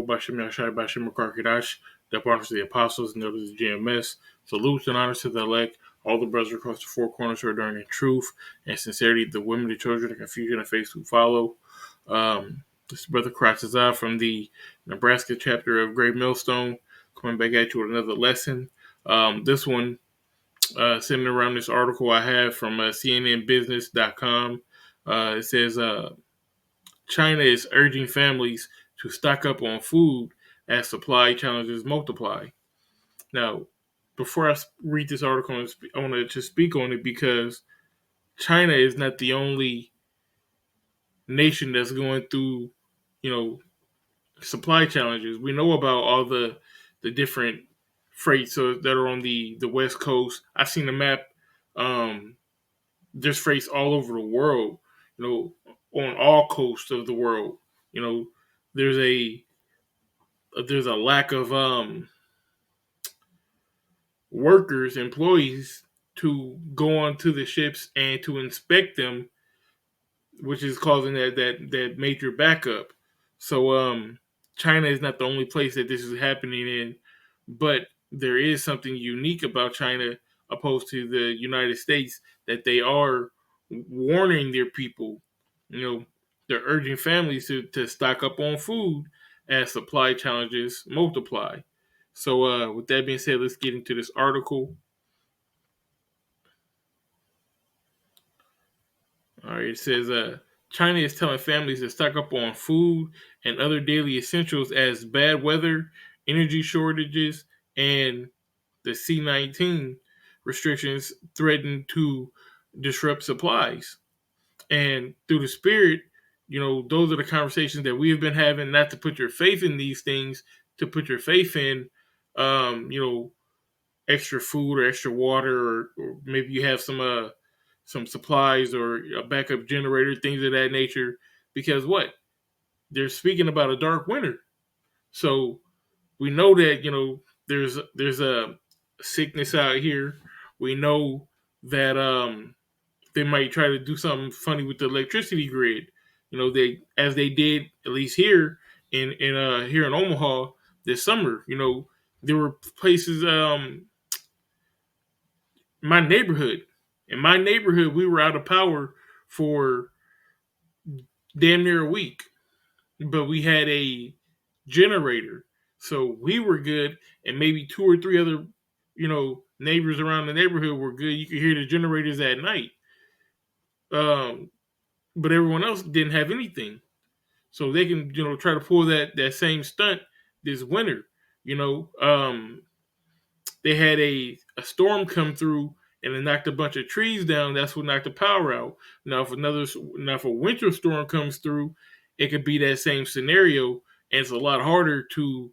Bashim Yashai Bashim Karkadash, the partners of the apostles and elders of GMS. Salutes and honors to the elect, all the brothers across the four corners who are doing in truth and sincerity, the women, the children, the confusion, and faith who follow. This brother crosses out from the Nebraska chapter of Great Millstone, coming back at you with another lesson. This one, sitting around this article I have from CNNBusiness.com. It says China is urging families to stock up on food as supply challenges multiply. Now, before I read this article, I want to speak on it because China is not the only nation that's going through, supply challenges. We know about all the different freights that are on the West Coast. I've seen the map. There's freights all over the world, on all coasts of the world. You know, there's a lack of workers, employees to go onto the ships and to inspect them, which is causing that major backup. So China is not the only place that this is happening in, but there is something unique about China opposed to the United States, that they are warning their people. They're urging families to stock up on food as supply challenges multiply. So with that being said, let's get into this article. All right, it says China is telling families to stock up on food and other daily essentials as bad weather, energy shortages, and the C-19 restrictions threaten to disrupt supplies. And through the spirit, those are the conversations that we have been having, not to put your faith in these things, to put your faith in, extra food or extra water, or maybe you have some supplies or a backup generator, things of that nature. Because what? They're speaking about a dark winter. So we know that, there's a sickness out here. We know that they might try to do something funny with the electricity grid. They did, at least here in here in Omaha this summer. There were places, my neighborhood. In my neighborhood, we were out of power for damn near a week, but we had a generator, so we were good. And maybe two or three other, neighbors around the neighborhood were good. You could hear the generators at night, but everyone else didn't have anything. So they can, try to pull that same stunt this winter. You know, they had a storm come through and it knocked a bunch of trees down. That's what knocked the power out. Now, if a winter storm comes through, it could be that same scenario, and it's a lot harder to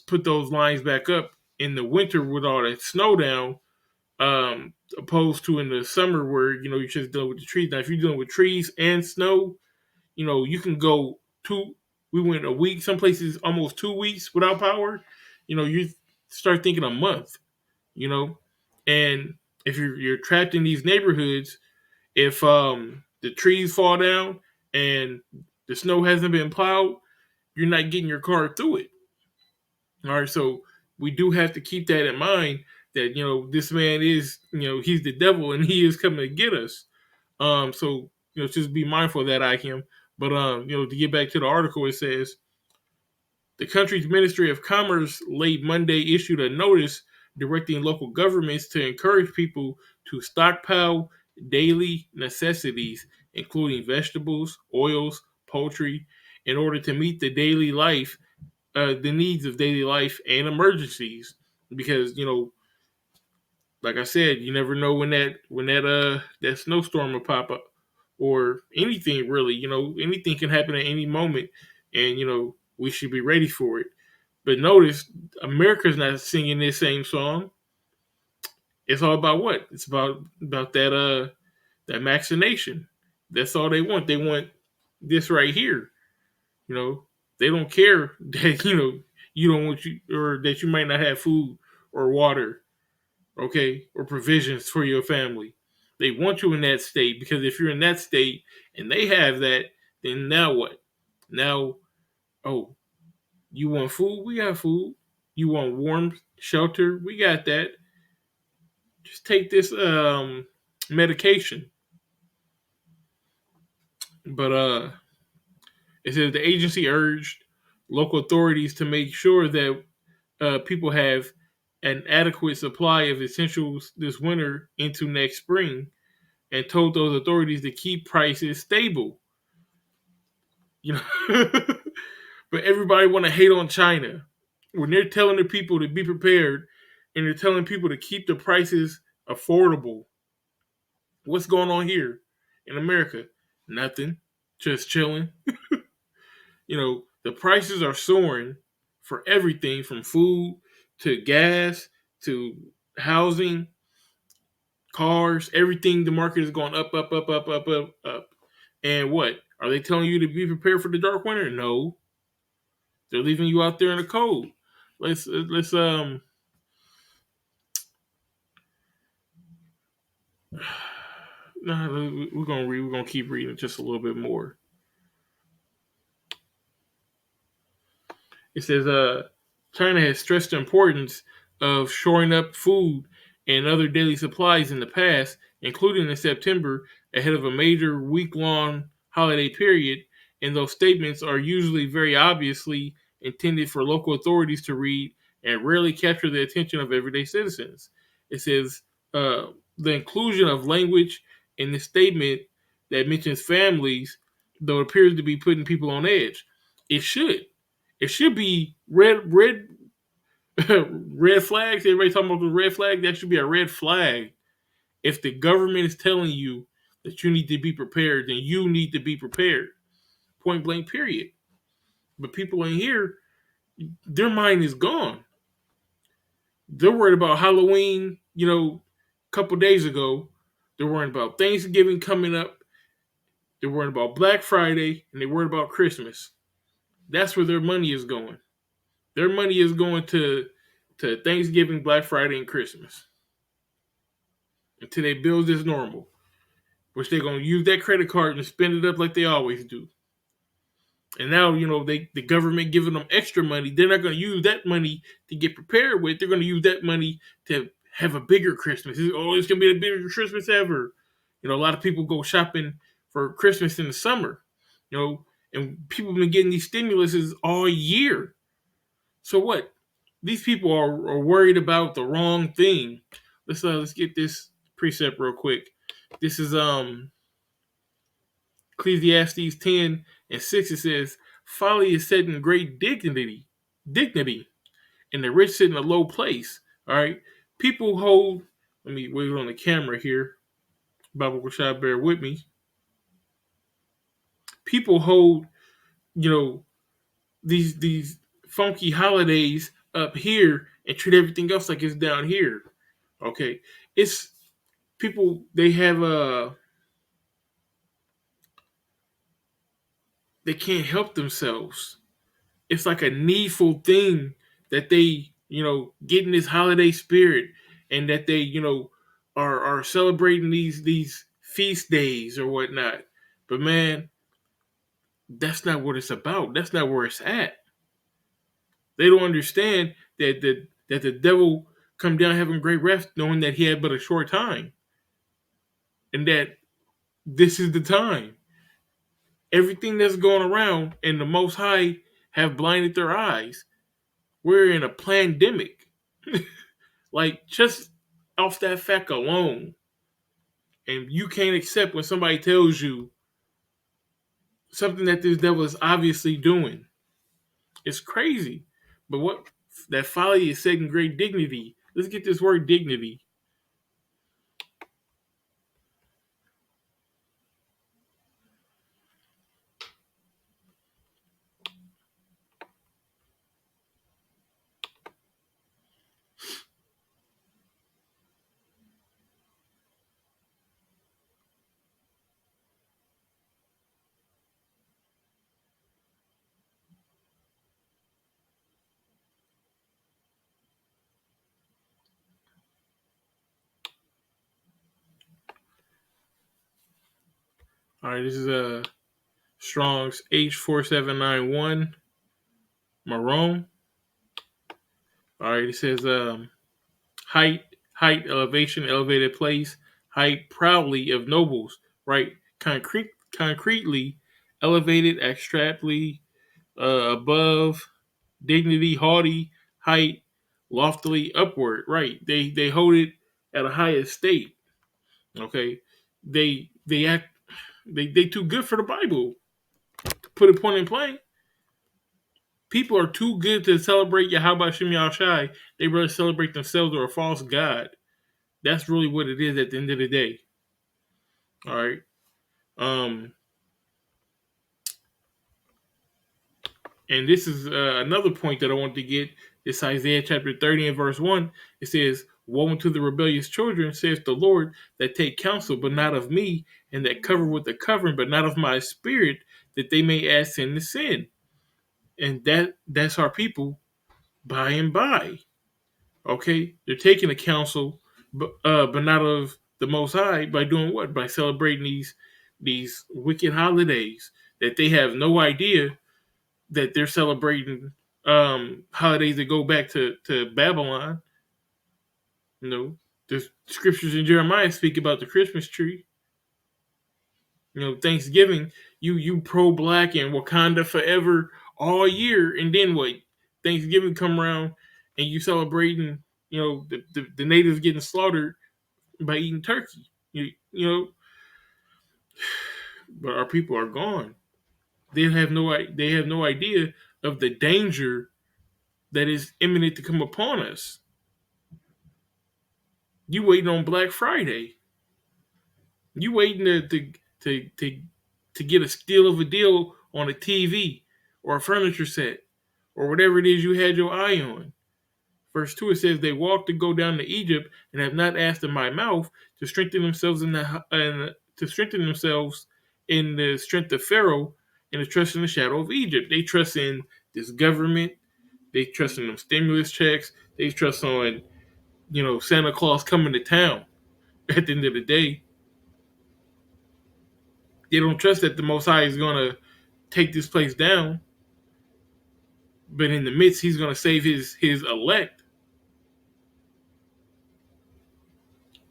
put those lines back up in the winter with all that snow down, opposed to in the summer where you're just dealing with the trees. Now, if you're dealing with trees and snow, you can go two. We went a week, some places almost 2 weeks without power. You start thinking a month. And if you're trapped in these neighborhoods, if the trees fall down and the snow hasn't been plowed, you're not getting your car through it. All right, so we do have to keep that in mind, that this man is, he's the devil and he is coming to get us. So just be mindful of that, Akim. But to get back to the article, it says the country's Ministry of Commerce late Monday issued a notice directing local governments to encourage people to stockpile daily necessities, including vegetables, oils, poultry, in order to meet the needs of daily life and emergencies. Because like I said, you never know when that snowstorm will pop up, or anything really. Anything can happen at any moment, and we should be ready for it. But notice, America's not singing this same song. It's all about what? It's about that vaccination. That's all they want. They want this right here. They don't care that you don't want or that you might not have food or water, okay, or provisions for your family. They want you in that state, because if you're in that state and they have that, then now what? Now, oh, You want food? We got food. You want warm shelter? We got that. Just take this medication. But it says the agency urged local authorities to make sure that people have an adequate supply of essentials this winter into next spring, and told those authorities to keep prices stable. You know, but everybody want to hate on China when they're telling the people to be prepared, and they're telling people to keep the prices affordable. What's going on here in America? Nothing. Just chilling. The prices are soaring for everything from food to gas to housing, cars, everything. The market is going up, up, up, up, up, up, up. And what? Are they telling you to be prepared for the dark winter? No. They're leaving you out there in the cold. Let's no, we're gonna keep reading just a little bit more. It says China has stressed the importance of shoring up food and other daily supplies in the past, including in September, ahead of a major week long holiday period, and those statements are usually very obviously intended for local authorities to read and rarely capture the attention of everyday citizens. It says the inclusion of language in the statement that mentions families, though it appears to be putting people on edge. It should. It should be red red flags. Everybody talking about the red flag. That should be a red flag. If the government is telling you that you need to be prepared, then you need to be prepared. Point blank. Period. But people in here, their mind is gone. They're worried about Halloween. A couple days ago, they're worried about Thanksgiving coming up. They're worried about Black Friday, and they're worried about Christmas. That's where their money is going. Their money is going to Thanksgiving, Black Friday, and Christmas until they build this normal, which they're gonna use that credit card and spend it up like they always do. And now the government giving them extra money. They're not gonna use that money to get prepared with. They're gonna use that money to have a bigger Christmas. It's gonna be the biggest Christmas ever. A lot of people go shopping for Christmas in the summer. And people have been getting these stimuluses all year. So what? These people are worried about the wrong thing. Let's get this precept real quick. This is Ecclesiastes 10:6. It says, "Folly is set in great dignity, and the rich sit in a low place." All right, people hold. Let me wait on the camera here. Baba Rashad, bear with me. People hold, you know, these funky holidays up here and treat everything else like it's down here. Okay, it's people. They can't help themselves. It's like a needful thing that they get in this holiday spirit, and that they are celebrating these feast days or whatnot. But man, that's not what it's about. That's not where it's at. They don't understand that the devil come down having great rest, knowing that he had but a short time, and that this is the time. Everything that's going around and the Most High have blinded their eyes. We're in a pandemic. Like, just off that fact alone. And you can't accept when somebody tells you something that this devil is obviously doing. It's crazy. But what that folly is setting great dignity. Let's get this word dignity. All right, this is Strong's H4791. Marone. All right, it says height, elevation, elevated place, height, proudly of nobles, right? Concretely, elevated, abstractly, above, dignity, haughty, height, loftily, upward, right? They hold it at a high estate. Okay, they act they too good for the Bible. To put it point in plain, people are too good to celebrate Yahweh Shem Yahshai. They rather celebrate themselves or a false god. That's really what it is at the end of the day. All right. Um, and this is another point that I want to get. It's Isaiah chapter 30 and verse 1. It says, woe unto the rebellious children, says the Lord, that take counsel, but not of me, and that cover with the covering, but not of my spirit, that they may add sin to sin. And that's our people by and by. Okay? They're taking the counsel, but not of the Most High by doing what? By celebrating these wicked holidays that they have no idea that they're celebrating holidays that go back to Babylon. You know, the scriptures in Jeremiah speak about the Christmas tree. You know, Thanksgiving, you pro black and Wakanda forever all year, and then what? Thanksgiving come around and you celebrating, you know, the natives getting slaughtered by eating turkey. You know, but our people are gone. They have no idea of the danger that is imminent to come upon us. You waiting on Black Friday. You waiting to get a steal of a deal on a TV or a furniture set or whatever it is you had your eye on. Verse 2, it says, they walk to go down to Egypt and have not asked in my mouth to strengthen themselves in the strength of Pharaoh and to trust in the shadow of Egypt. They trust in this government. They trust in them stimulus checks. They trust on, Santa Claus coming to town. At the end of the day, they don't trust that the Most High is going to take this place down. But in the midst, he's going to save his elect.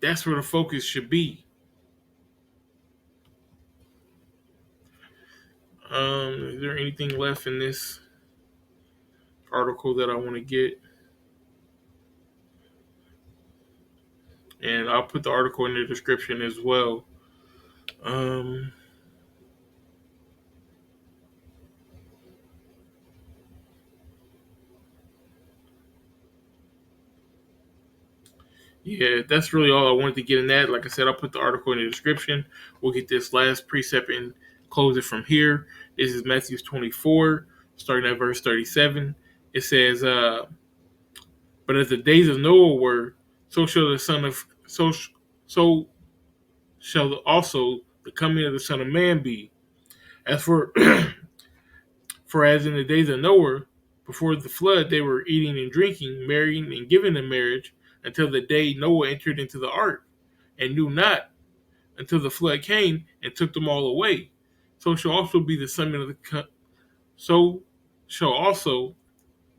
That's where the focus should be. Is there anything left in this article that I want to get? And I'll put the article in the description as well. Um, yeah, that's really all I wanted to get in that. Like I said, I'll put the article in the description. We'll get this last precept and close it from here. This is Matthew 24, starting at verse 37. It says, but as the days of Noah were, so shall the son of so shall also the coming of the Son of Man be. As for for as in the days of Noah, before the flood, they were eating and drinking, marrying and giving in marriage, until the day Noah entered into the ark, and knew not until the flood came and took them all away. So shall also be the son of so shall also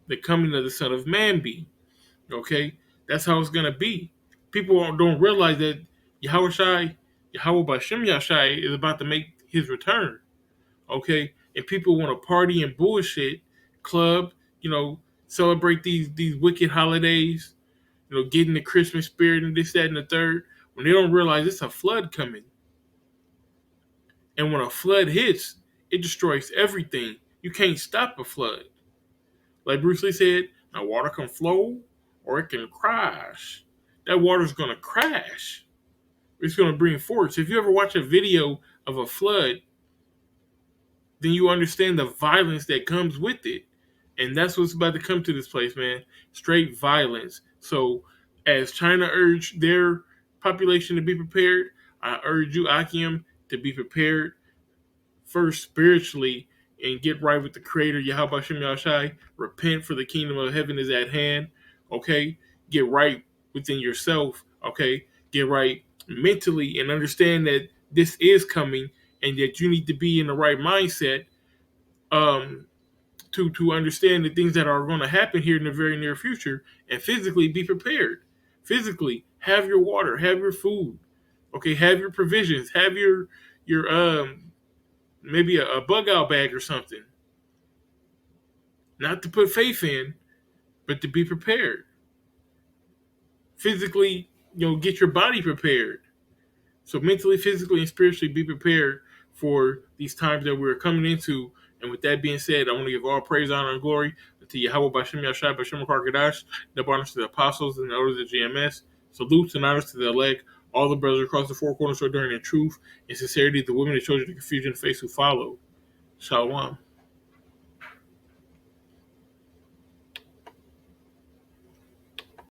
the coming of the Son of Man be. Okay, that's how it's gonna be. People don't realize that Yahweh Bashem Yashai is about to make his return. Okay, and people want to party and bullshit, club, celebrate these wicked holidays, get in the Christmas spirit and this, that, and the third, when they don't realize it's a flood coming. And when a flood hits, it destroys everything. You can't stop a flood. Like Bruce Lee said, now water can flow or it can crash. That water's gonna crash. It's gonna bring force. If you ever watch a video of a flood, then you understand the violence that comes with it. And that's what's about to come to this place, man. Straight violence. So as China urged their population to be prepared, I urge you, Akim, to be prepared first spiritually and get right with the Creator, Yahweh Shem Yahshai. Repent, for the kingdom of heaven is at hand. Okay? Get right within yourself. Okay? Get right mentally and understand that this is coming and that you need to be in the right mindset. Um, to understand the things that are going to happen here in the very near future, and physically be prepared. Physically, have your water, have your food, okay, have your provisions, have your maybe a bug out bag or something. Not to put faith in, but to be prepared. Physically, get your body prepared. So mentally, physically, and spiritually be prepared for these times that we're coming into. And with that being said, I want to give all praise, honor, and glory to Yahweh Bashem Yashai Bashem Karkadash, the honors to the apostles and the elders of GMS. Salutes and honors to the elect, all the brothers across the four corners who are during in truth and sincerity, the women, the children, the confusion, the face who follow. Shalom.